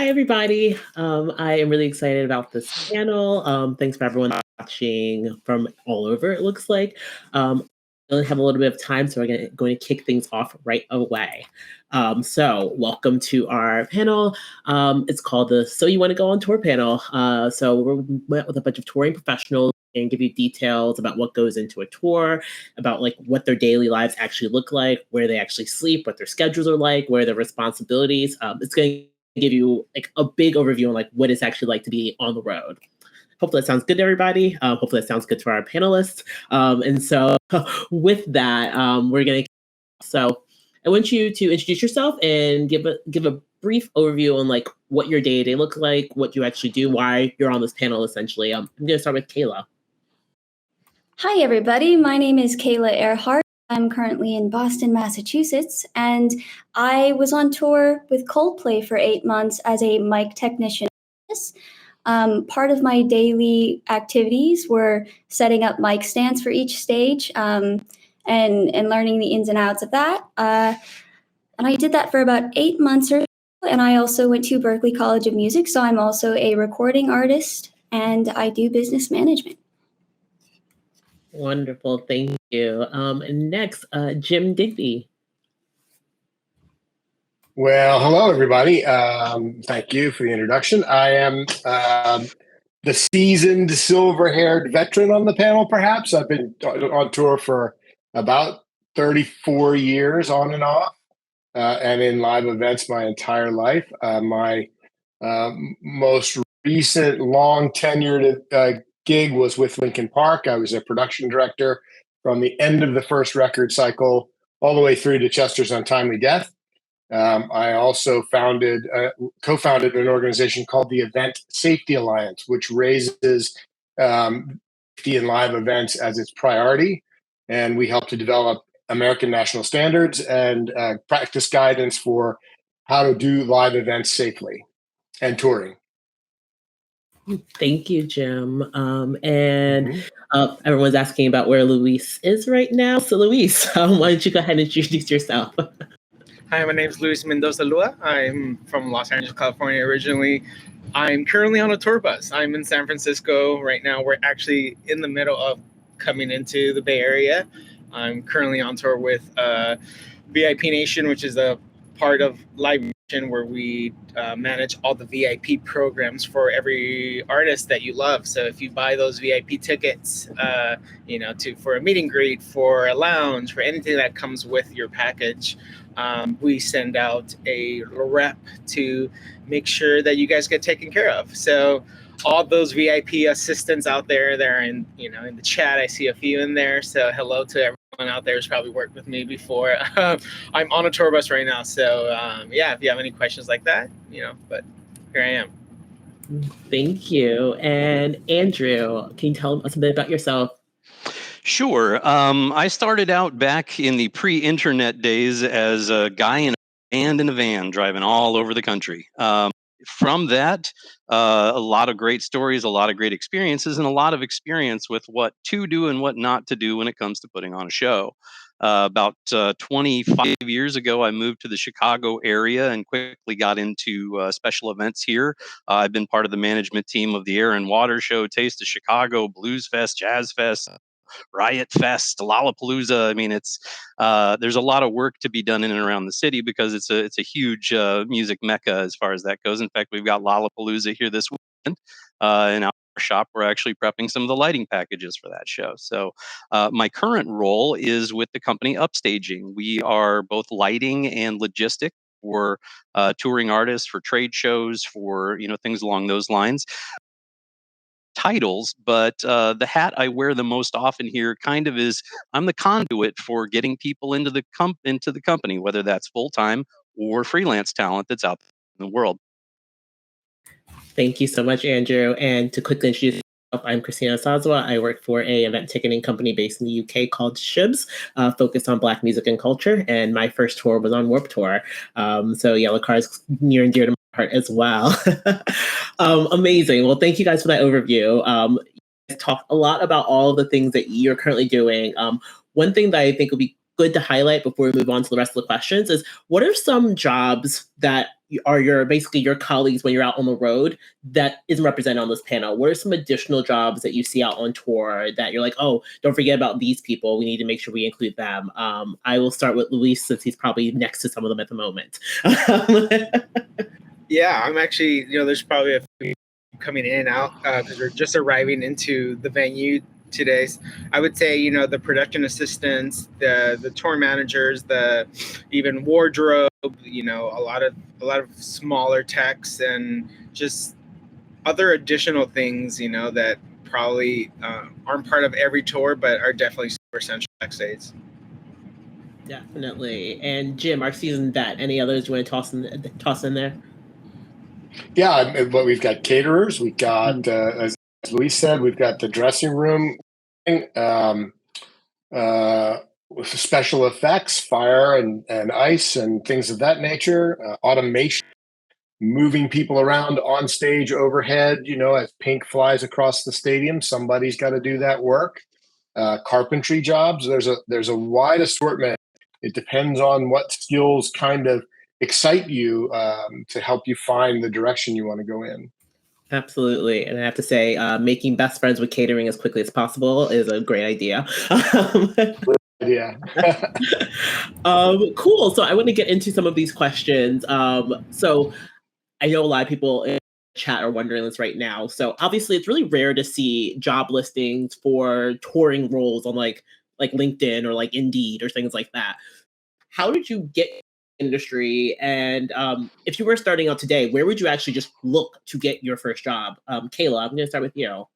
Hi, everybody. I am really excited about this panel. Thanks for everyone watching from all over, it looks like. We only have a little bit of time, so we're going to kick things off right away. So welcome to our panel. It's called the So You Want to Go on Tour panel. So we met with a bunch of touring professionals and give you details about what goes into a tour, about like what their daily lives actually look like, where they actually sleep, what their schedules are like, where their responsibilities. It's going to give you like a big overview on like what it's actually like to be on the road. Hopefully that sounds good to everybody. Hopefully that sounds good to our panelists. And so with that, we're going to. So I want you to introduce yourself and give a brief overview on like what your day to day looks like, what you actually do, why you're on this panel. Essentially, I'm going to start with Kayla. Hi, everybody. My name is Kayla Erhardt. I'm currently in Boston, Massachusetts, and I was on tour with Coldplay for 8 months as a mic technician. Part of my daily activities were setting up mic stands for each stage and learning the ins and outs of that. And I did that for about 8 months or so, and I also went to Berklee College of Music, so I'm also a recording artist, and I do business management. Wonderful, thank you. And next, Jim Digby. Well, hello, everybody. Thank you for the introduction. I am the seasoned silver-haired veteran on the panel, perhaps. I've been on tour for about 34 years on and off, and in live events my entire life. My most recent long-tenured gig was with Linkin Park. I was a production director from the end of the first record cycle all the way through to Chester's Untimely Death. I also co-founded an organization called the Event Safety Alliance, which raises safety in live events as its priority. And we help to develop American national standards and practice guidance for how to do live events safely and touring. Thank you, Jim. Everyone's asking about where Luis is right now. So Luis, why don't you go ahead and introduce yourself? Hi, my name is Luis Mendoza Lua. I'm from Los Angeles, California originally. I'm currently on a tour bus. I'm in San Francisco right now. We're actually in the middle of coming into the Bay Area. I'm currently on tour with VIP Nation, which is a part of Live Nation where we manage all the VIP programs for every artist that you love. So if you buy those VIP tickets, for a meet and greet, for a lounge, for anything that comes with your package, we send out a rep to make sure that you guys get taken care of. So all those VIP assistants out there, they're in the chat. I see a few in there. So hello to everyone out there who's probably worked with me before. I'm on a tour bus right now. So if you have any questions like that, but here I am. Thank you. And Andrew, can you tell us a bit about yourself? Sure. I started out back in the pre-internet days as a guy in a band in a van driving all over the country. From that, a lot of great stories, a lot of great experiences, and a lot of experience with what to do and what not to do when it comes to putting on a show. About 25 years ago, I moved to the Chicago area and quickly got into special events here. I've been part of the management team of the Air and Water Show, Taste of Chicago, Blues Fest, Jazz Fest, Riot Fest, Lollapalooza. I mean, it's there's a lot of work to be done in and around the city because it's a huge music mecca as far as that goes. In fact, we've got Lollapalooza here this weekend in our shop. We're actually prepping some of the lighting packages for that show. So my current role is with the company Upstaging. We are both lighting and logistics for touring artists, for trade shows, for things along those lines. Titles, but the hat I wear the most often here kind of is I'm the conduit for getting people into the company, whether that's full-time or freelance talent that's out in the world. Thank you so much, Andrew. And to quickly introduce myself, I'm Christina Osazuwa. I work for a event ticketing company based in the UK called Shoobs, focused on Black music and culture. And my first tour was on Warped Tour. So Yellow Car is near and dear to my heart as well. Amazing. Well, thank you guys for that overview. You guys talked a lot about all of the things that you're currently doing. One thing that I think would be good to highlight before we move on to the rest of the questions is what are some jobs that are basically your colleagues when you're out on the road that isn't represented on this panel? What are some additional jobs that you see out on tour that you're like, oh, don't forget about these people. We need to make sure we include them. I will start with Luis since he's probably next to some of them at the moment. Yeah, I'm actually, there's probably a few coming in and out because we're just arriving into the venue today. I would say, the production assistants, the tour managers, the even wardrobe, a lot of smaller techs and just other additional things, that probably aren't part of every tour, but are definitely super essential backstage. Definitely. And Jim, our seasoned vet, any others you want to toss in there? Yeah, but we've got caterers. We've got, as Luis said, we've got the dressing room, special effects, fire and ice and things of that nature, automation, moving people around on stage overhead, as Pink flies across the stadium, somebody's got to do that work. Carpentry jobs, there's a wide assortment. It depends on what skills kind of excite you to help you find the direction you want to go in. Absolutely. And I have to say, making best friends with catering as quickly as possible is a great idea. Yeah. Cool. So I want to get into some of these questions. So I know a lot of people in chat are wondering this right now. So obviously it's really rare to see job listings for touring roles on like LinkedIn or like Indeed or things like that. How did you get industry? And if you were starting out today, where would you actually just look to get your first job? Kayla, I'm going to start with you.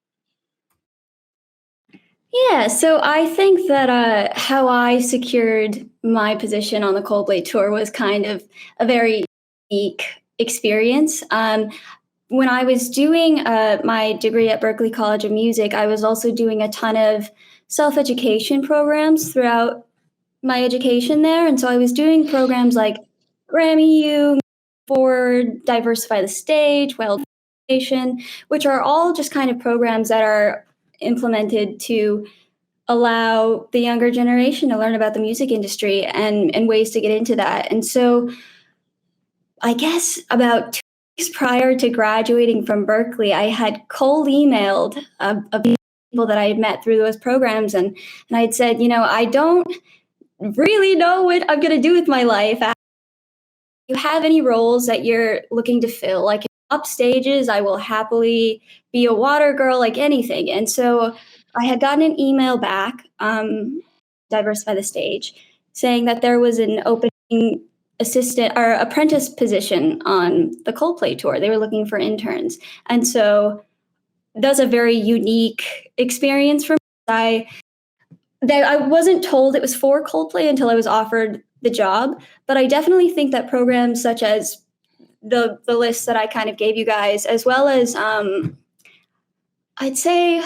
Yeah, so I think that how I secured my position on the Coldplay tour was kind of a very unique experience. When I was doing my degree at Berklee College of Music, I was also doing a ton of self-education programs throughout my education there. And so I was doing programs like Grammy U, Forward, Diversify the Stage, Wild Foundation, which are all just kind of programs that are implemented to allow the younger generation to learn about the music industry and ways to get into that. And so I guess about 2 weeks prior to graduating from Berklee, I had cold emailed of people that I had met through those programs. And I had said, I don't really know what I'm going to do with my life. Do you have any roles that you're looking to fill? Like up stages, I will happily be a water girl, like anything. And so I had gotten an email back, Diversify the Stage, saying that there was an opening assistant or apprentice position on the Coldplay tour. They were looking for interns. And so that's a very unique experience for me. I wasn't told it was for Coldplay until I was offered the job, but I definitely think that programs such as the list that I kind of gave you guys, as well as I'd say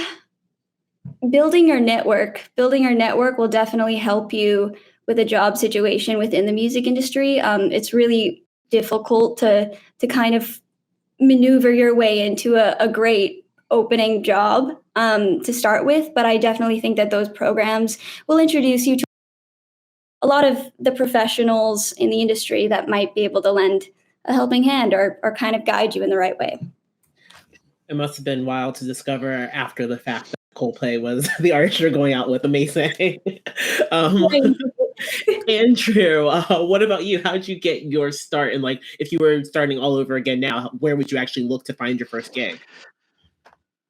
building your network will definitely help you with a job situation within the music industry. It's really difficult to kind of maneuver your way into a great opening job to start with, but I definitely think that those programs will introduce you to a lot of the professionals in the industry that might be able to lend a helping hand or kind of guide you in the right way. It must have been wild to discover after the fact that Coldplay was the artist you're going out with. Amazing. Andrew, what about you? How did you get your start? And like, if you were starting all over again now, where would you actually look to find your first gig?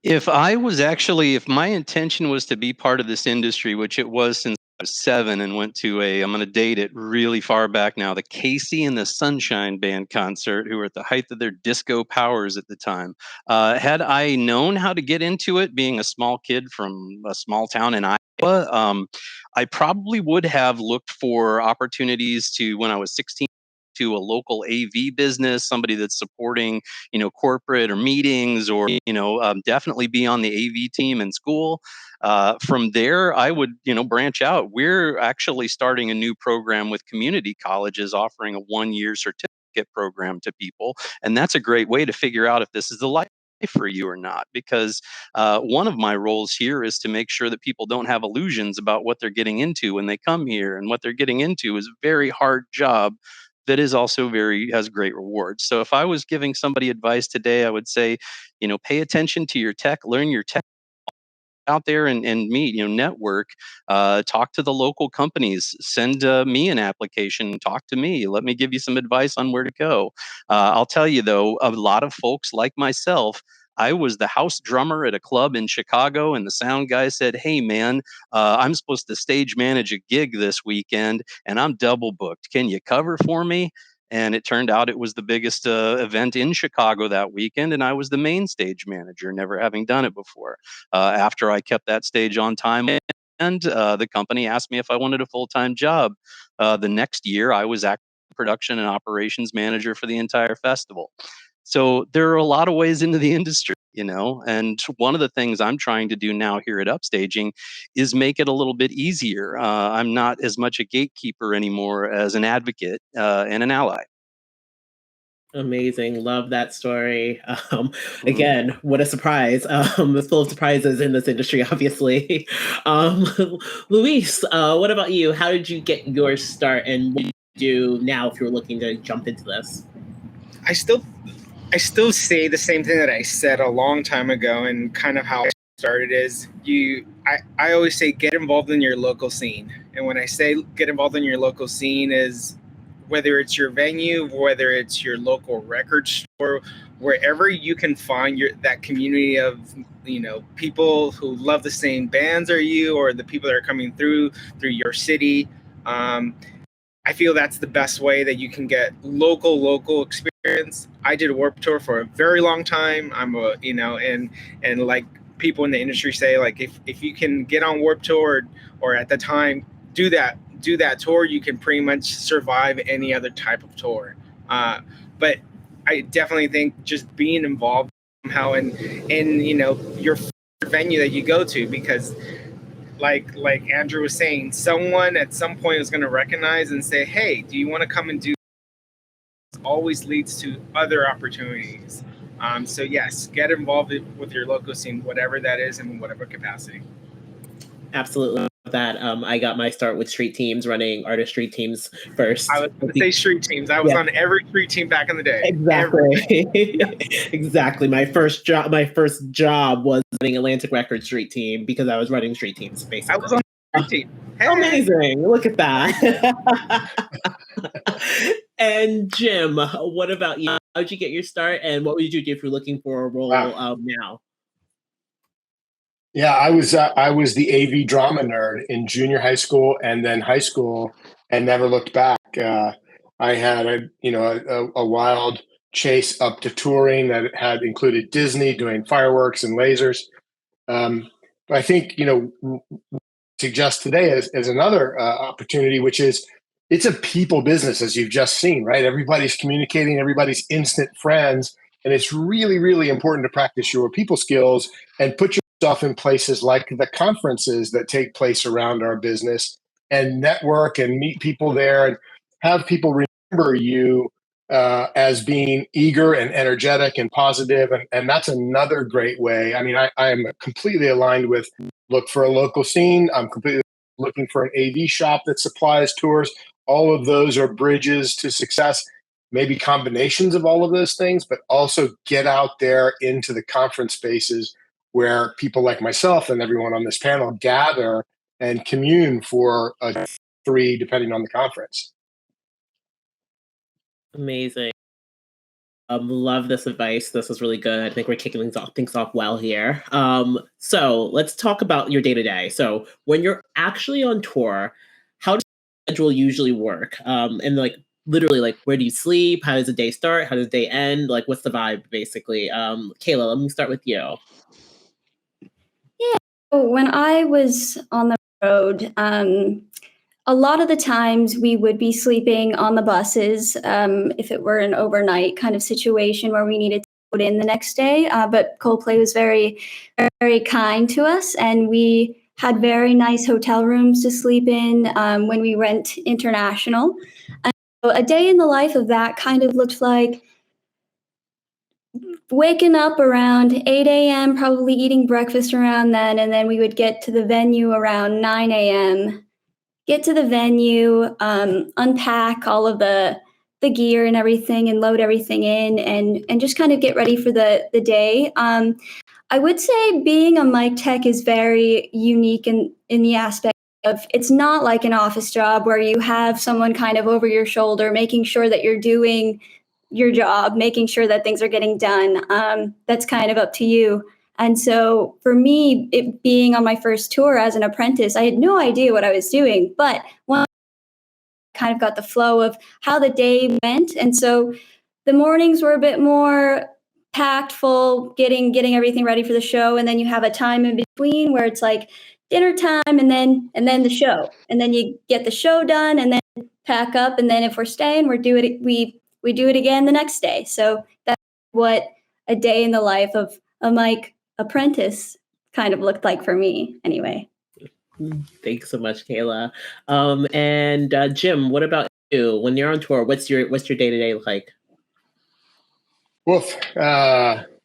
If my intention was to be part of this industry, which it was since I was 7 and went to I'm going to date it really far back now, the Casey and the Sunshine Band concert, who were at the height of their disco powers at the time. Had I known how to get into it, being a small kid from a small town in Iowa, I probably would have looked for opportunities to, when I was 16, to a local AV business, somebody that's supporting, corporate or meetings, or, definitely be on the AV team in school. From there, I would, branch out. We're actually starting a new program with community colleges offering a 1-year certificate program to people. And that's a great way to figure out if this is the life for you or not, because one of my roles here is to make sure that people don't have illusions about what they're getting into when they come here, and what they're getting into is a very hard job that is also has great rewards. So if I was giving somebody advice today, I would say, pay attention to your tech, learn your tech out there, and meet, network, talk to the local companies, send me an application, talk to me, let me give you some advice on where to go. I'll tell you though, a lot of folks like myself, I was the house drummer at a club in Chicago, and the sound guy said, "Hey man, I'm supposed to stage manage a gig this weekend and I'm double booked, can you cover for me?" And it turned out it was the biggest event in Chicago that weekend, and I was the main stage manager, never having done it before. After I kept that stage on time, and the company asked me if I wanted a full-time job. The next year, I was production and operations manager for the entire festival. So there are a lot of ways into the industry, and one of the things I'm trying to do now here at Upstaging is make it a little bit easier. I'm not as much a gatekeeper anymore as an advocate and an ally. Amazing. Love that story. Mhm. Again, what a surprise. It's full of surprises in this industry, obviously. Um, Luis, what about you? How did you get your start, and what do you do now if you're looking to jump into this? I still I still say the same thing that I said a long time ago, and kind of how I started is I always say get involved in your local scene. And when I say get involved in your local scene is whether it's your venue, whether it's your local record store, wherever you can find that community of people who love the same bands as you, or the people that are coming through your city. I feel that's the best way that you can get local experience. I did a Warped Tour for a very long time. I'm a and like people in the industry say, like if you can get on Warped Tour, or at the time do that tour, you can pretty much survive any other type of tour. But I definitely think just being involved somehow in your venue that you go to, because like Andrew was saying, someone at some point is going to recognize and say, "Hey, do you want to come and do?" Always leads to other opportunities. So yes, get involved with your local scene, whatever that is, in whatever capacity. Absolutely. That I got my start with street teams, running artist street teams first. I was going to say street teams. I was on every street team back in the day. Exactly. Exactly. My first job was running Atlantic Record street team, because I was running street teams basically. I was on the street team. Hey. Amazing. Look at that. And Jim, what about you? How'd you get your start, and what would you do if you're looking for a role now? Yeah, I was the AV drama nerd in junior high school and then high school, and never looked back. I had a wild chase up to touring that had included Disney doing fireworks and lasers. But I think suggest today as another opportunity, which is it's a people business, as you've just seen, right? Everybody's communicating, everybody's instant friends, and it's really, really important to practice your people skills and put yourself in places like the conferences that take place around our business, and network and meet people there, and have people remember you as being eager and energetic and positive. And that's another great way. I mean, I am completely aligned with look for a local scene. I'm completely looking for an AV shop that supplies tours. All of those are bridges to success, maybe combinations of all of those things, but also get out there into the conference spaces where people like myself and everyone on this panel gather and commune for a 3, depending on the conference. Amazing. Love this advice. This is really good. I think we're kicking things off well here. So let's talk about your day to day. So when you're actually on tour, how does the schedule usually work? And like literally, like where do you sleep? How does the day start? How does the day end? Like what's the vibe basically? Kayla, let me start with you. Yeah. So when I was on the road, a lot of the times we would be sleeping on the buses if it were an overnight kind of situation where we needed to put in the next day. But Coldplay was very, very kind to us, and we had very nice hotel rooms to sleep in when we went international. And so a day in the life of that kind of looked like waking up around 8 a.m., probably eating breakfast around then, and then we would get to the venue around 9 a.m. Get to the venue, unpack all of the gear and everything, and load everything in, and just kind of get ready for the day. I would say being a mic tech is very unique in the aspect of it's not like an office job where you have someone kind of over your shoulder making sure that you're doing your job, making sure that things are getting done. That's kind of up to you. And so for me, it being on my first tour as an apprentice, I had no idea what I was doing, but when I kind of got the flow of how the day went. And so the mornings were a bit more packed full, getting everything ready for the show. And then you have a time in between where it's like dinner time and then the show. And then you get the show done and then pack up. And then if we're staying, we do it again the next day. So that's what a day in the life of a mic apprentice kind of looked like for me anyway. Thanks so much, Kayla. And Jim, what about you? When you're on tour, what's your day-to-day like? Woof.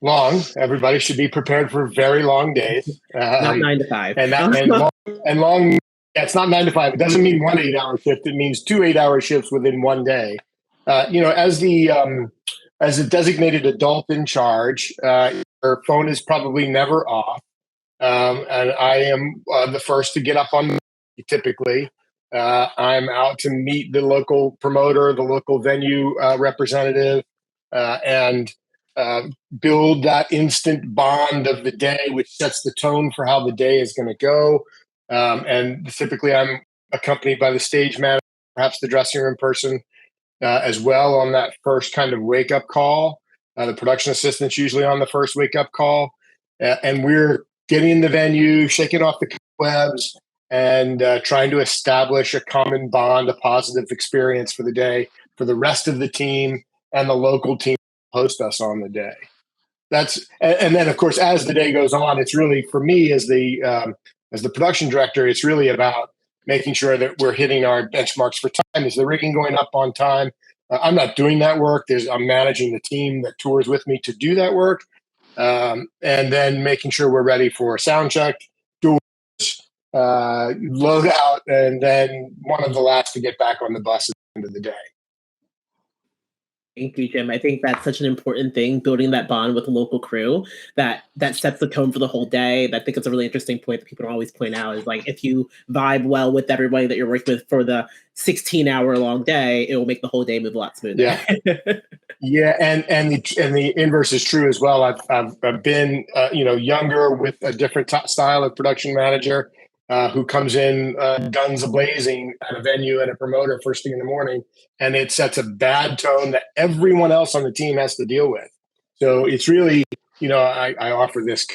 Long. Everybody should be prepared for very long days. Not 9 to 5. And long. Yeah, it's not 9 to 5. It doesn't mean 1 8-hour shift. It means 2 8-hour shifts within one day. As a designated adult in charge, your phone is probably never off. And I am the first to get up on typically. I'm out to meet the local promoter, the local venue representative, and build that instant bond of the day, which sets the tone for how the day is going to go. And typically, I'm accompanied by the stage manager, perhaps the dressing room person as well on that first kind of wake up call. The production assistant's usually on the first wake up call. And we're getting in the venue, shaking off the cobwebs, and trying to establish a common bond, a positive experience for the day for the rest of the team and the local team host us on the day. And then of course as the day goes on, it's really for me as the production director, it's really about making sure that we're hitting our benchmarks for time. Is the rigging going up on time? I'm not doing that work. I'm managing the team that tours with me to do that work, and then making sure we're ready for sound check, doors, load out, and then one of the last to get back on the bus at the end of the day. Thank you, Jim. I think that's such an important thing, building that bond with the local crew that sets the tone for the whole day. I think it's a really interesting point that people don't always point out is like, if you vibe well with everybody that you're working with for the 16-hour long day, it will make the whole day move a lot smoother. Yeah. Yeah. And the inverse is true as well. I've been, younger with a different style of production manager who comes in guns a-blazing at a venue and a promoter first thing in the morning, and it sets a bad tone that everyone else on the team has to deal with. So it's really, I offer this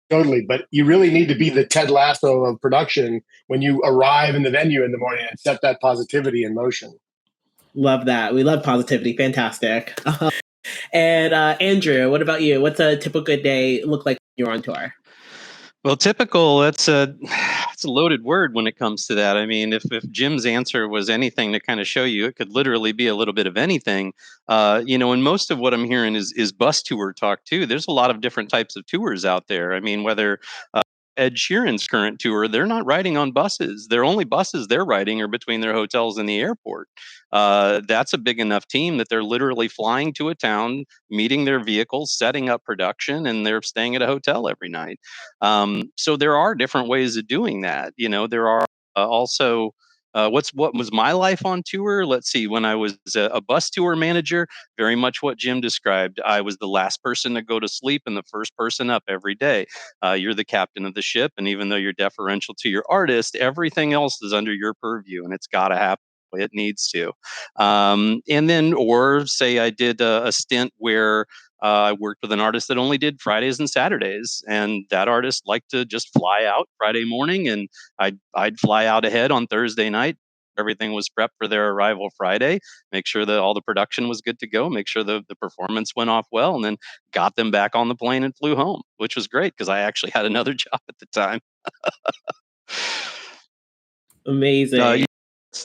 totally, but you really need to be the Ted Lasso of production when you arrive in the venue in the morning and set that positivity in motion. Love that. We love positivity. Fantastic. And Andrew, what about you? What's a typical day look like when you're on tour? Well, typical, that's a loaded word when it comes to that. I mean, if Jim's answer was anything to kind of show you, it could literally be a little bit of anything. And most of what I'm hearing is bus tour talk too. There's a lot of different types of tours out there. I mean, whether Ed Sheeran's current tour, they're not riding on buses. Their only buses they're riding are between their hotels and the airport. That's a big enough team that they're literally flying to a town, meeting their vehicles, setting up production, and they're staying at a hotel every night. So there are different ways of doing that. There are also what was my life on tour? Let's see. When I was a bus tour manager, very much what Jim described. I was the last person to go to sleep and the first person up every day. You're the captain of the ship, and even though you're deferential to your artist, everything else is under your purview, and it's got to happen. It needs to. And then, or say I did a stint where I worked with an artist that only did Fridays and Saturdays, and that artist liked to just fly out Friday morning, and I'd fly out ahead on Thursday night. Everything was prepped for their arrival Friday, make sure that all the production was good to go, make sure the performance went off well, and then got them back on the plane and flew home, which was great because I actually had another job at the time. Amazing.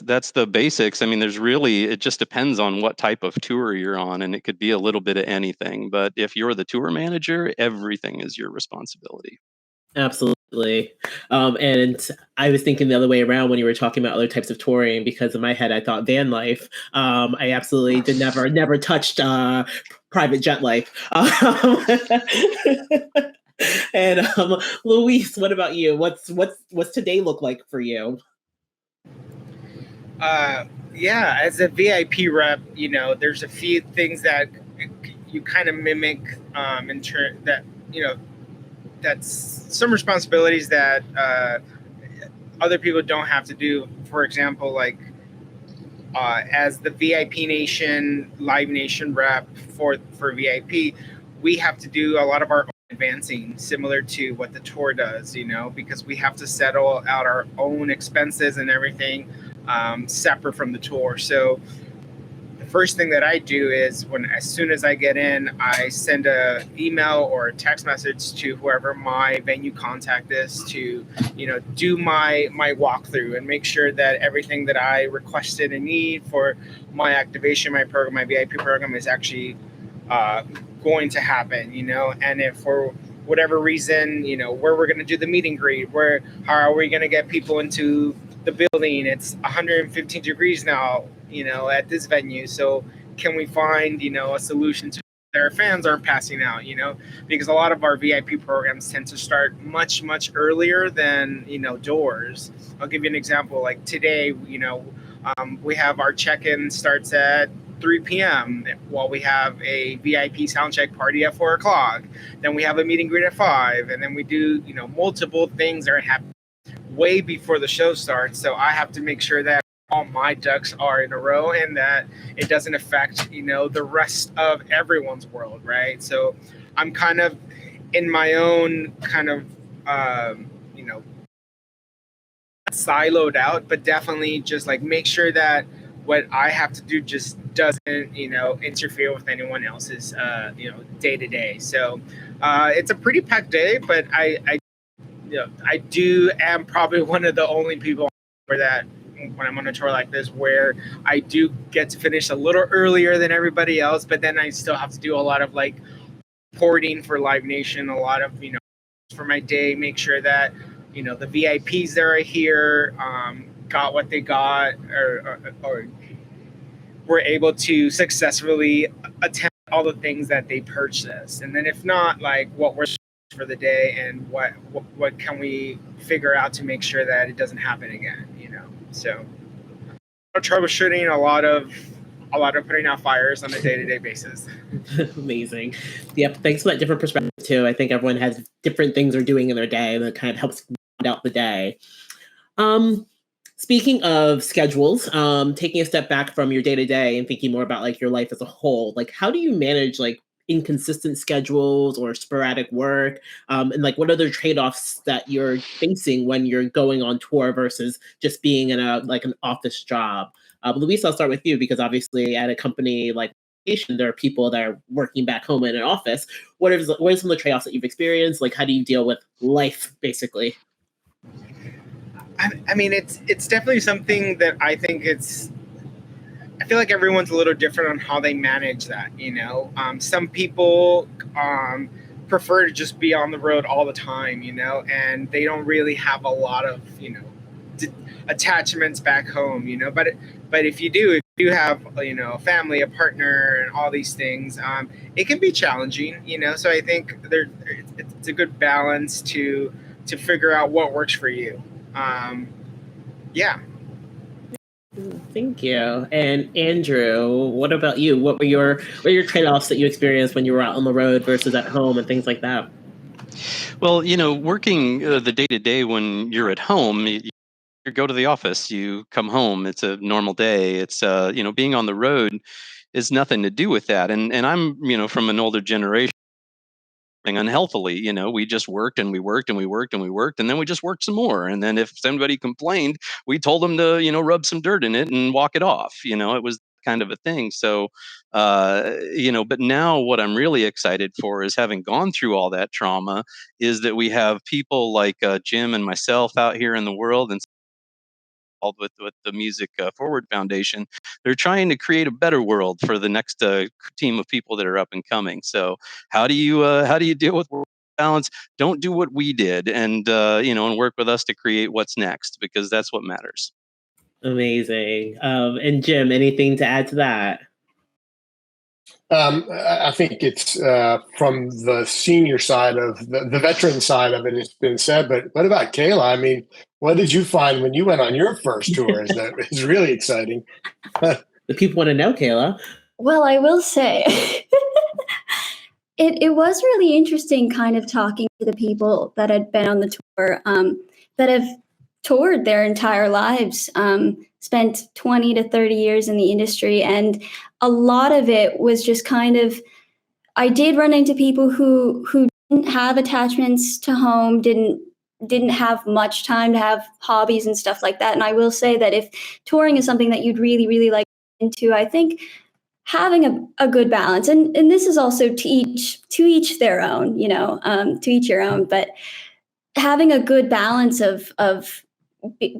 That's the basics. I mean, it just depends on what type of tour you're on, and it could be a little bit of anything. But if you're the tour manager, everything is your responsibility. Absolutely. And I was thinking the other way around when you were talking about other types of touring, because in my head I thought van life. I absolutely did never touched private jet life. And Luis, what about you? What's today look like for you? Yeah, as a VIP rep, there's a few things that you kind of mimic in turn that that's some responsibilities that other people don't have to do. For example, like as the VIP Nation, Live Nation rep for VIP, we have to do a lot of our own advancing, similar to what the tour does, because we have to settle out our own expenses and everything separate from the tour. So the first thing that I do is as soon as I get in, I send a email or a text message to whoever my venue contact is to, do my walkthrough and make sure that everything that I requested and need for my activation, my program, my VIP program is actually going to happen, and if for whatever reason, where we're going to do the meet and greet, how are we going to get people into the building? It's 115 degrees now, at this venue. So can we find, a solution to their fans aren't passing out, because a lot of our VIP programs tend to start much, much earlier than, doors. I'll give you an example. Like today, we have our check-in starts at 3 p.m. while we have a VIP sound check party at 4 o'clock. Then we have a meet and greet at 5. And then we do, multiple things that happen way before the show starts. So I have to make sure that all my ducks are in a row and that it doesn't affect, the rest of everyone's world, right? So I'm kind of in my own kind of, siloed out, but definitely just like make sure that what I have to do just doesn't, interfere with anyone else's, day to day. So it's a pretty packed day, but I am probably one of the only people where that when I'm on a tour like this, where I do get to finish a little earlier than everybody else, but then I still have to do a lot of like porting for Live Nation, a lot of, for my day, make sure that, the VIPs that are here got what they got or were able to successfully attempt all the things that they purchased. And then if not, like what we're for the day and what can we figure out to make sure that it doesn't happen again, So troubleshooting, a lot of putting out fires on a day-to-day basis. Amazing. Yep. Thanks for that different perspective too. I think everyone has different things they're doing in their day that kind of helps round out the day. Speaking of schedules, taking a step back from your day-to-day and thinking more about like your life as a whole, like how do you manage like inconsistent schedules or sporadic work, and like what are the trade-offs that you're facing when you're going on tour versus just being in an office job? Luis, I'll start with you because obviously at a company like there are people that are working back home in an office. What are some of the trade-offs that you've experienced? Like how do you deal with life basically? I mean, it's definitely something that I think I feel like everyone's a little different on how they manage that, Some people prefer to just be on the road all the time, and they don't really have a lot of, attachments back home, but if you do have, a family, a partner, and all these things, it can be challenging, so I think it's a good balance to figure out what works for you. Yeah. Thank you. And Andrew, what about you? What were your trade-offs that you experienced when you were out on the road versus at home and things like that? Well, working the day-to-day when you're at home, you go to the office, you come home, it's a normal day. It's being on the road is nothing to do with that. And I'm, from an older generation unhealthily, we just worked and we worked and we worked and we worked and then we just worked some more. And then if somebody complained, we told them to, rub some dirt in it and walk it off. It was kind of a thing. So, but now what I'm really excited for is having gone through all that trauma is that we have people like Jim and myself out here in the world and with the Music Forward Foundation. They're trying to create a better world for the next team of people that are up and coming. So how do you deal with balance? Don't do what we did, and and work with us to create what's next, because that's what matters. Amazing. And Jim, anything to add to that? I think it's from the senior side of the veteran side of it, it's been said. But what about Kayla? I mean, what did you find when you went on your first tour? Is really exciting. The people want to know, Kayla. Well, I will say it was really interesting kind of talking to the people that had been on the tour, that have toured their entire lives, spent 20 to 30 years in the industry. And a lot of it was just kind of, I did run into people who didn't have attachments to home, didn't have much time to have hobbies and stuff like that. And I will say that if touring is something that you'd really, really like into, I think having a good balance, and this is also to each their own, to each your own, but having a good balance of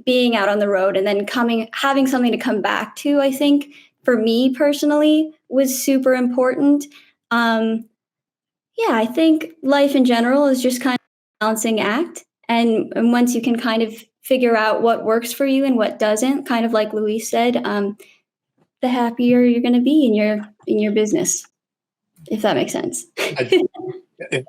being out on the road and then having something to come back to, I think for me personally was super important. I think life in general is just kind of a balancing act. And once you can kind of figure out what works for you and what doesn't, kind of like Luis said, the happier you're going to be in your business, if that makes sense.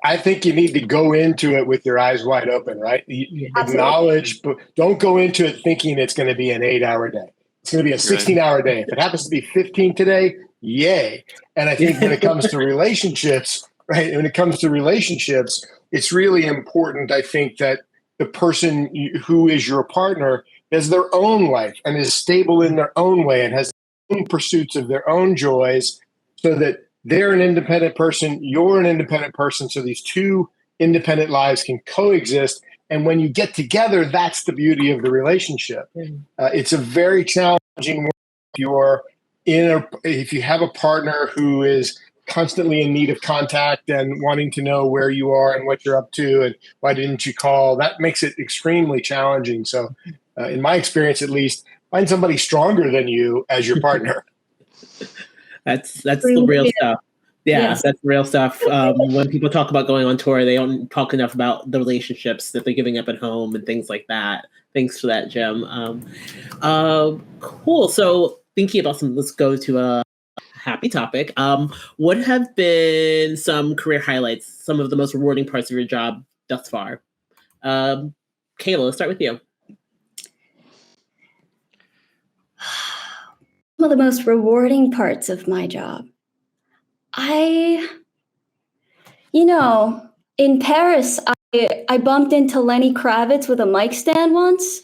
I think you need to go into it with your eyes wide open, right? You acknowledge, but don't go into it thinking it's going to be an 8-hour day. It's going to be a 16-hour day. If it happens to be 15 today, yay. And I think when it comes to relationships, right? When it comes to relationships, it's really important, I think, that the person who is your partner has their own life and is stable in their own way and has their own pursuits of their own joys, so that they're an independent person, you're an independent person, so these two independent lives can coexist. And when you get together, that's the beauty of the relationship. It's a very challenging work if you have a partner who is constantly in need of contact and wanting to know where you are and what you're up to and why didn't you call. That makes it extremely challenging. So in my experience, at least, find somebody stronger than you as your partner. That's the real stuff. Yeah, yes. That's real stuff. When people talk about going on tour, they don't talk enough about the relationships that they're giving up at home and things like that. Thanks for that, Jim. Cool. So thinking about let's go to a happy topic. What have been some career highlights, some of the most rewarding parts of your job thus far? Kayla, let's start with you. One of the most rewarding parts of my job. In Paris, I bumped into Lenny Kravitz with a mic stand once.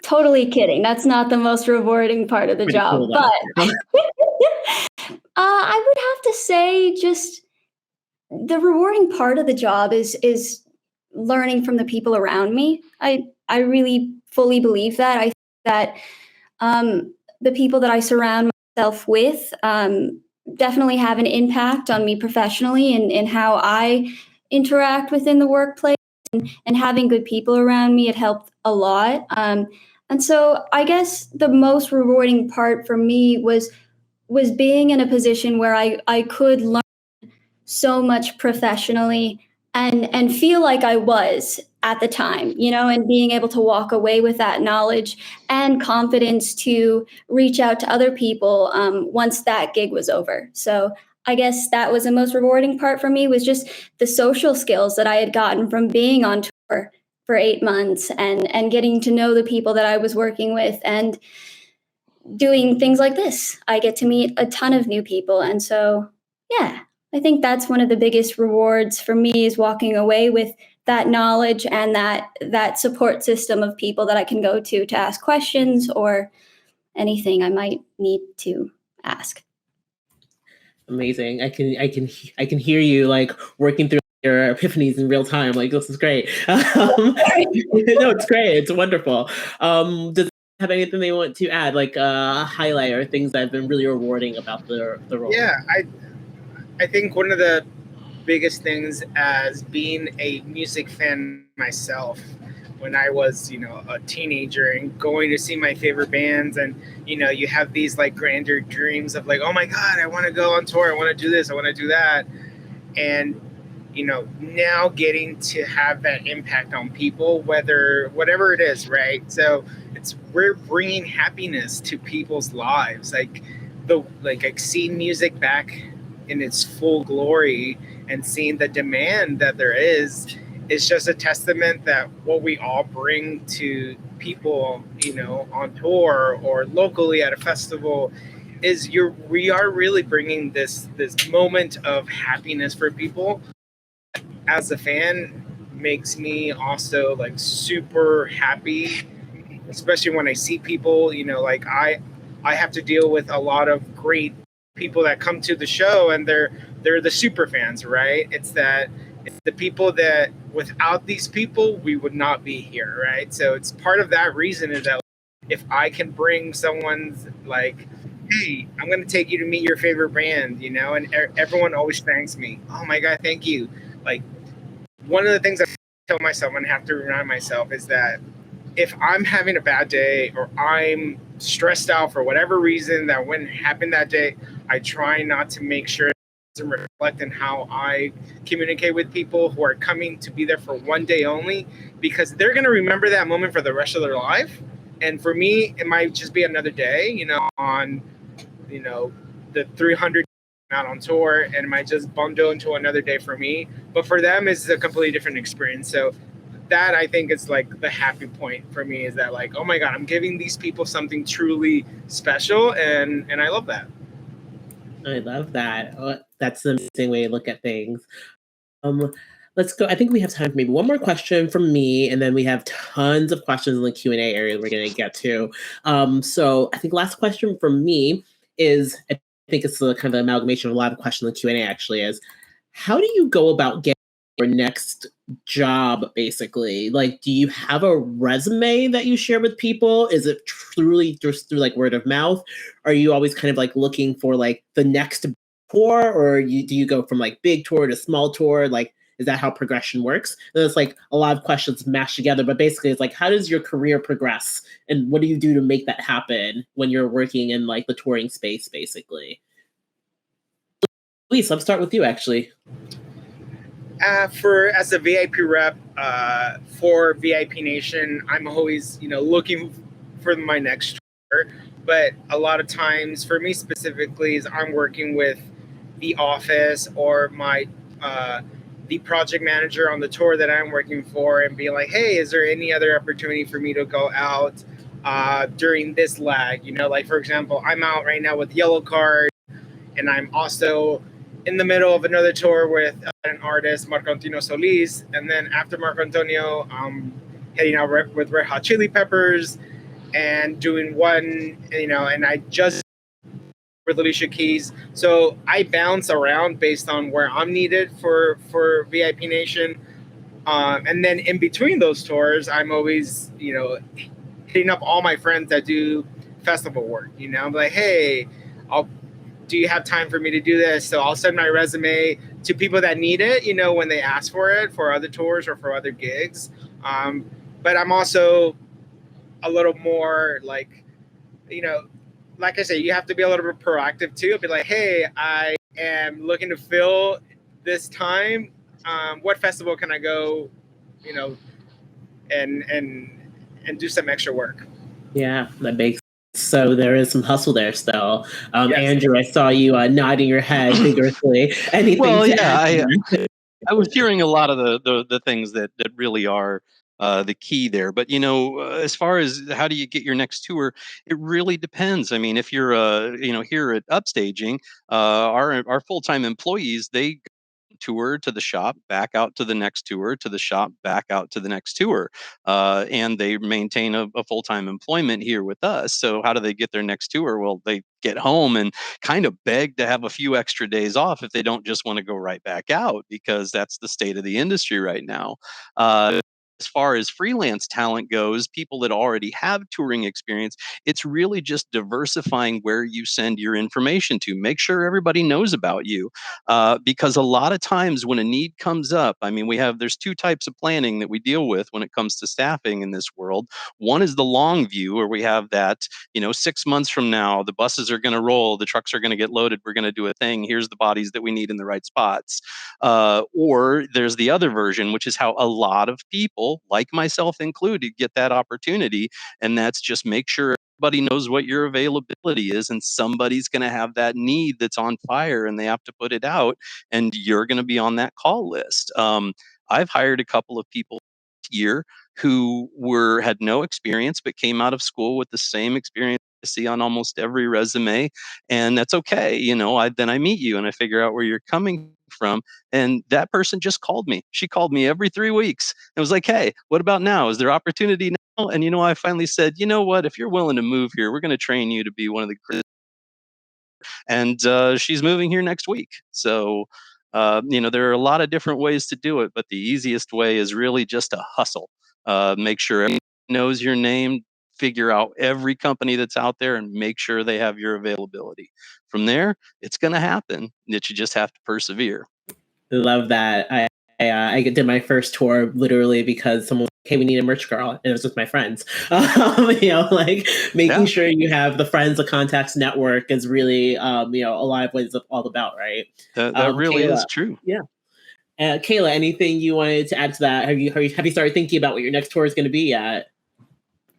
Totally kidding. That's not the most rewarding part of the Pretty job. cool, But I would have to say just the rewarding part of the job is learning from the people around me. I really fully believe that. I think that the people that I surround myself with definitely have an impact on me professionally and how I interact within the workplace, and having good people around me, it helped a lot. And so I guess the most rewarding part for me was being in a position where I could learn so much professionally and feel like I was at the time, and being able to walk away with that knowledge and confidence to reach out to other people once that gig was over. So I guess that was the most rewarding part for me, was just the social skills that I had gotten from being on tour for 8 months and getting to know the people that I was working with and doing things like this. I get to meet a ton of new people. And so, yeah, I think that's one of the biggest rewards for me, is walking away with that knowledge and that support system of people that I can go to ask questions or anything I might need to ask. Amazing. I can hear you like working through your epiphanies in real time. Like, this is great. No, it's great. It's wonderful. Does have anything they want to add, like a highlight or things that have been really rewarding about the role? Yeah, I think one of the biggest things, as being a music fan myself, when I was, a teenager and going to see my favorite bands. And, you have these like grander dreams of like, oh my God, I want to go on tour. I want to do this. I want to do that. And, now getting to have that impact on people, whatever it is, right? So we're bringing happiness to people's lives. Like seeing music back in its full glory and seeing the demand that there is just a testament that what we all bring to people, on tour or locally at a festival is we are really bringing this moment of happiness for people. As a fan, makes me also like super happy, especially when I see people, like I have to deal with a lot of great people that come to the show, and they're the super fans, right? It's the people that without these people we would not be here, right? So it's part of that reason is that if I can bring someone's like, hey, I'm going to take you to meet your favorite band, and everyone always thanks me. Oh my God, thank you. Like, one of the things I tell myself and have to remind myself is that if I'm having a bad day or I'm stressed out for whatever reason that wouldn't happen that day, I try not to make sure it doesn't reflect in how I communicate with people who are coming to be there for one day only, because they're going to remember that moment for the rest of their life. And for me, it might just be another day, on, the 300 out on tour, and it might just bundle into another day for me. But for them, it's a completely different experience. So that I think is like the happy point for me is that like, oh my God, I'm giving these people something truly special, and I love that. I love that. That's an amazing way to look at things. Let's go. I think we have time for maybe one more question from me, and then we have tons of questions in the Q&A area we're going to get to. So I think last question from me is, I think it's the kind of amalgamation of a lot of questions in the Q&A actually, is how do you go about getting your next job, basically? Like, do you have a resume that you share with people? Is it truly just through like word of mouth? Are you always kind of like looking for like the next tour, or do you go from like big tour to small tour? Like, is that how progression works? And it's like a lot of questions mashed together, but basically it's like, how does your career progress, and what do you do to make that happen when you're working in like the touring space, basically? Please, let's start with you, actually. As a VIP rep for VIP Nation, I'm always looking for my next tour. But a lot of times, for me specifically, is I'm working with the office or my the project manager on the tour that I'm working for, and be like, hey, is there any other opportunity for me to go out during this lag? Like for example, I'm out right now with Yellow Card, and I'm also in the middle of another tour with an artist, Marco Antonio Solis. And then after Marco Antonio, I'm heading out with Red Hot Chili Peppers and doing one, and I just with Alicia Keys. So I bounce around based on where I'm needed for VIP Nation. And then in between those tours, I'm always, hitting up all my friends that do festival work. I'm like, hey, do you have time for me to do this? So I'll send my resume to people that need it, when they ask for it for other tours or for other gigs. But I'm also a little more like, like I say, you have to be a little bit proactive too. Be like, hey, I am looking to fill this time. What festival can I go, and do some extra work? Yeah, that makes so there is some hustle there still. Yes. Andrew, I saw you nodding your head vigorously. Anything? Well, yeah, I was hearing a lot of the things that really are the key there. But as far as how do you get your next tour, it really depends. I mean, if you're here at Upstaging, our full-time employees, they tour to the shop, back out to the next tour, to the shop, back out to the next tour, and they maintain a full-time employment here with us. So how do they get their next tour? Well, they get home and kind of beg to have a few extra days off if they don't just want to go right back out, because that's the state of the industry right now. as far as freelance talent goes, people that already have touring experience, it's really just diversifying where you send your information to. Make sure everybody knows about you, because a lot of times when a need comes up, I mean, there's two types of planning that we deal with when it comes to staffing in this world. One is the long view, where we have that, 6 months from now, the buses are going to roll, the trucks are going to get loaded, we're going to do a thing. Here's the bodies that we need in the right spots. Or there's the other version, which is how a lot of people, like myself included, get that opportunity. And that's just make sure everybody knows what your availability is, and somebody's going to have that need that's on fire and they have to put it out, and you're going to be on that call list. I've hired a couple of people this year who had no experience but came out of school with the same experience I see on almost every resume, and that's okay. Then I meet you and I figure out where you're coming from, and that person just called me. She called me every 3 weeks and was like, "Hey, what about now? Is there opportunity now?" And I finally said, "You know what? If you're willing to move here, we're going to train you to be one of the." And she's moving here next week. So, there are a lot of different ways to do it, but the easiest way is really just to hustle. Make sure everyone knows your name, figure out every company that's out there, and make sure they have your availability. From there, it's going to happen. That you just have to persevere. Love that. I did my first tour literally because someone, hey, we need a merch girl, and it was with my friends. Like making sure you have the friends, the contacts network is really, a lot of what it's all about, right? That really Kayla, is true. Yeah. Kayla, anything you wanted to add to that? Have you started thinking about what your next tour is going to be at?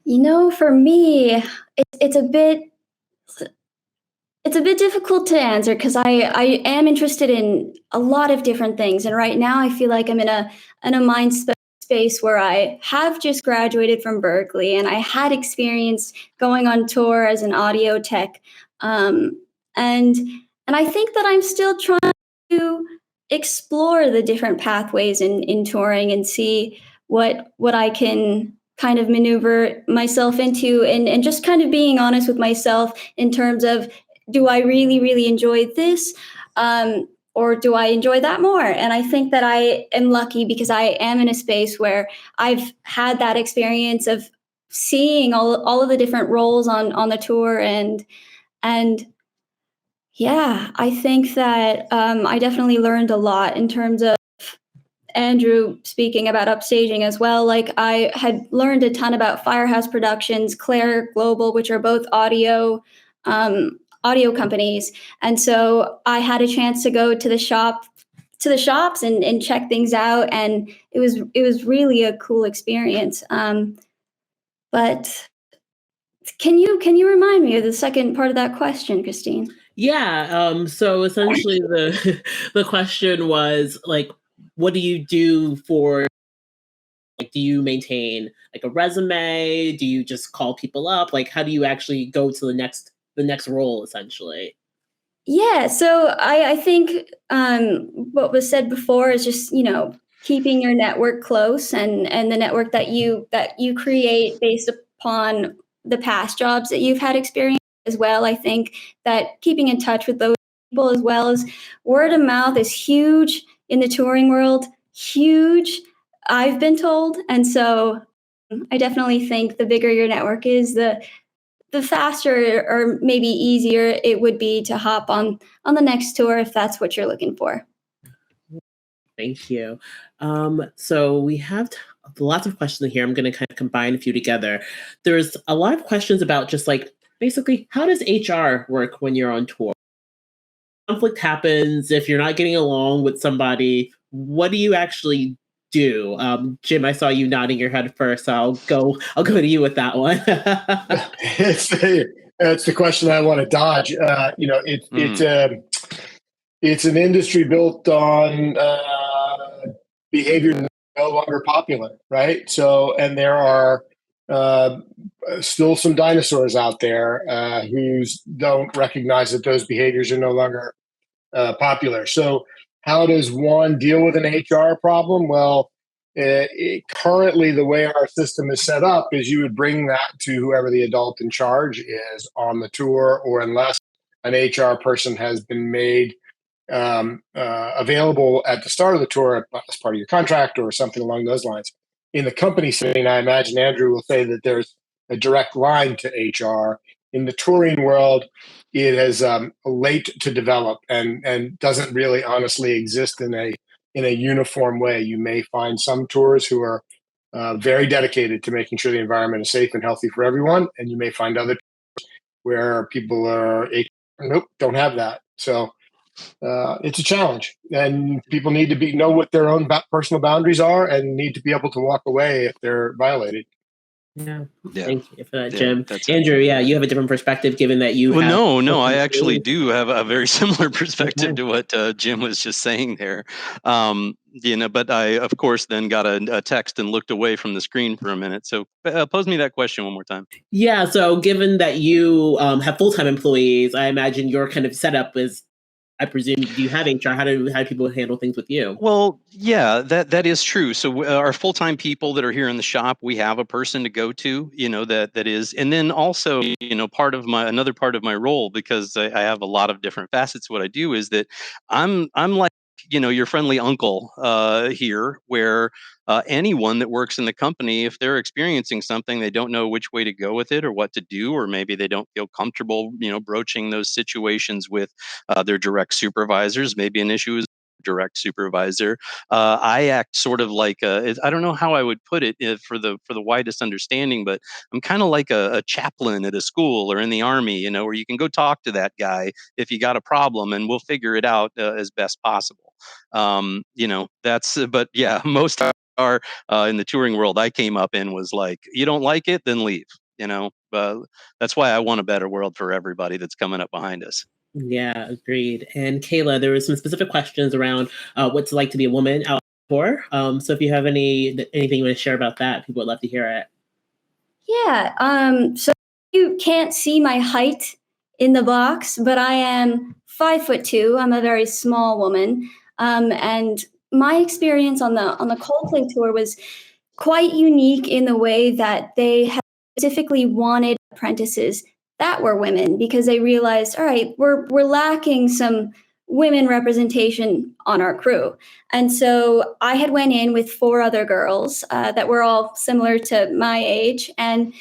For me, it's a bit difficult to answer because I am interested in a lot of different things, and right now I feel like I'm in a mind space where I have just graduated from Berkeley and I had experience going on tour as an audio tech, and I think that I'm still trying to explore the different pathways in touring and see what I can kind of maneuver myself into, and just kind of being honest with myself in terms of, do I really, really enjoy this? Or do I enjoy that more? And I think that I am lucky because I am in a space where I've had that experience of seeing all of the different roles on the tour. And yeah, I think that I definitely learned a lot in terms of Andrew speaking about upstaging as well. Like, I had learned a ton about Firehouse Productions, Claire Global, which are both audio companies. And so I had a chance to go to the shops and check things out. And it was really a cool experience. But can you remind me of the second part of that question, Christine? Yeah. So essentially the question was like, what do you do for, like, do you maintain like a resume? Do you just call people up? Like, how do you actually go to the next role essentially? Yeah, so I think what was said before is just, keeping your network close, and the network that you create based upon the past jobs that you've had experience as well. I think that keeping in touch with those people, as well as word of mouth, is huge in the touring world. Huge, I've been told. And so I definitely think the bigger your network is, the faster or maybe easier it would be to hop on the next tour if that's what you're looking for. Thank you. So we have lots of questions here. I'm going to kind of combine a few together. There's a lot of questions about just like, basically, how does HR work when you're on tour? Conflict happens if you're not getting along with somebody. What do you actually do? Jim, I saw you nodding your head first, so I'll go to you with that one. It's the question I want to dodge. It's an industry built on behavior no longer popular, right? So, and there are still some dinosaurs out there who don't recognize that those behaviors are no longer popular. So, how does one deal with an HR problem? Well, currently, the way our system is set up is you would bring that to whoever the adult in charge is on the tour, or unless an HR person has been made available at the start of the tour as part of your contract or something along those lines. in the company setting, I imagine Andrew will say that there's a direct line to HR. In the touring world, it is late to develop and doesn't really honestly exist in a uniform way. You may find some tours who are very dedicated to making sure the environment is safe and healthy for everyone, and you may find other where people are nope, don't have that. So it's a challenge, and people need to know what their own personal boundaries are, and need to be able to walk away if they're violated. Yeah. Yeah. Thank you for that, Yeah, Jim. that's Andrew, yeah, you have a different perspective given that you Well, have. no, I actually do have a very similar perspective Okay. to what Jim was just saying there. But I, of course, then got a text and looked away from the screen for a minute. So pose me that question one more time. Yeah, so given that you have full-time employees, I imagine your kind of setup is, I presume, do you have HR? How do people handle things with you? Well, yeah, that is true. So our full-time people that are here in the shop, we have a person to go to, that is, and then also, another part of my role, because I have a lot of different facets. What I do is that I'm like, your friendly uncle here, where anyone that works in the company, if they're experiencing something, they don't know which way to go with it or what to do, or maybe they don't feel comfortable, broaching those situations with their direct supervisors. Maybe an issue is direct supervisor. I act sort of like I don't know how I would put it for the widest understanding, but I'm kind of like a chaplain at a school or in the army, where you can go talk to that guy if you got a problem, and we'll figure it out as best possible. But yeah, most are in the touring world I came up in was like, you don't like it, then leave. That's why I want a better world for everybody that's coming up behind us. Yeah, agreed. And Kayla, there were some specific questions around what's it like to be a woman out tour. So if you have anything you want to share about that, people would love to hear it. Yeah. So you can't see my height in the box, but I am 5'2". I'm a very small woman. And my experience on the Coldplay tour was quite unique in the way that they had specifically wanted apprentices that were women, because they realized, all right, we're lacking some women representation on our crew. And so I had went in with 4 other girls that were all similar to my age. And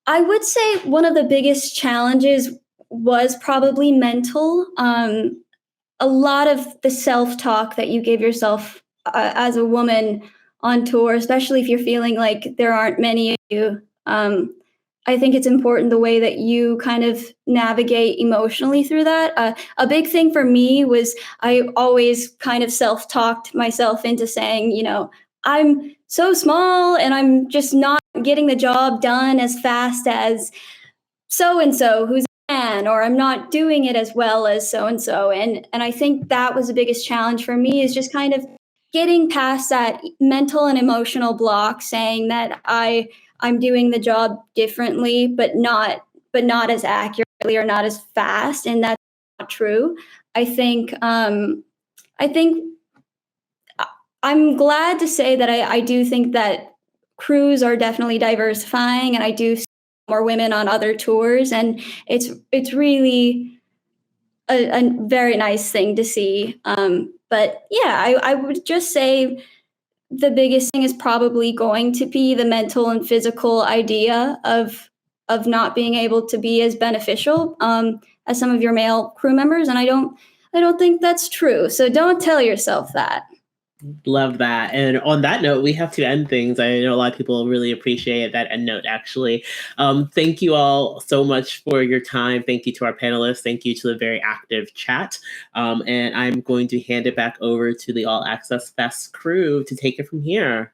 I would say one of the biggest challenges was probably mental. A lot of the self-talk that you give yourself as a woman on tour, especially if you're feeling like there aren't many of you. I think it's important the way that you kind of navigate emotionally through that. A big thing for me was I always kind of self-talked myself into saying, I'm so small and I'm just not getting the job done as fast as so-and-so who's a man, or I'm not doing it as well as so-and-so. And I think that was the biggest challenge for me, is just kind of getting past that mental and emotional block, saying that I'm doing the job differently, but not as accurately or not as fast. And that's not true. I think I'm glad to say that I do think that crews are definitely diversifying, and I do see more women on other tours, and it's really a very nice thing to see. But yeah, I would just say the biggest thing is probably going to be the mental and physical idea of not being able to be as beneficial as some of your male crew members, and I don't think that's true. So don't tell yourself that. Love that. And on that note, we have to end things. I know a lot of people really appreciate that end note, actually. Thank you all so much for your time. Thank you to our panelists. Thank you to the very active chat. And I'm going to hand it back over to the All Access Fest crew to take it from here.